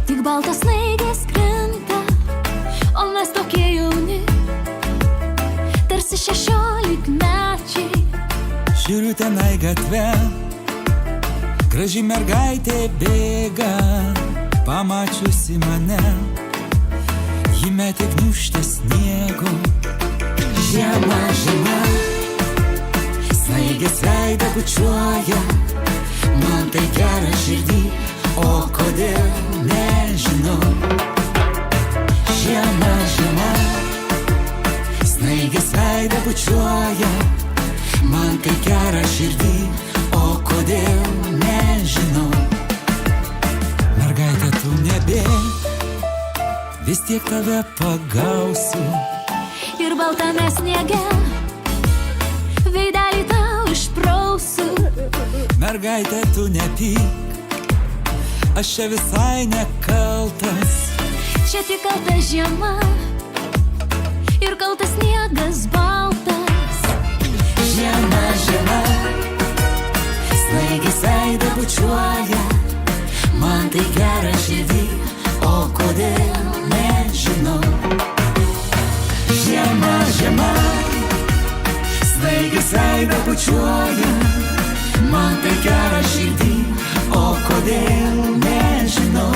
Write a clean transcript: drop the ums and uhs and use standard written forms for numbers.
Tik baltos snaigės krinta, o mes tokie jauni, tarsi 16-mečiai. Žiūriu tenai gatve, graži mergaitė bėga, pamačiusi mane, ji metė gniūžtę sniego. Žiema, žiema, snaigės veidą bučiuoja, man tai gera širdį, o kodėl nežinau. Žiema, žiema, snaigės veidą bučiuoja, man tai gera širdį, o kodėl nežinau. Mergaitė, tu nebėk, vis tiek tave pagausiu. Ir baltame sniege veidelį tau išprausiu. Mergaitė, tu nepyk, aš čia visai nekaltas. Čia tik kalta žiema ir kaltas sniegas baltas. Žiema, žiema, snaigės veidą bučiuoja, man tai gera širdį, o kodėl nežinau. Žiema, žiema, snaigės veidą bučiuoja, man tai gera širdį, o kodėl nežinau.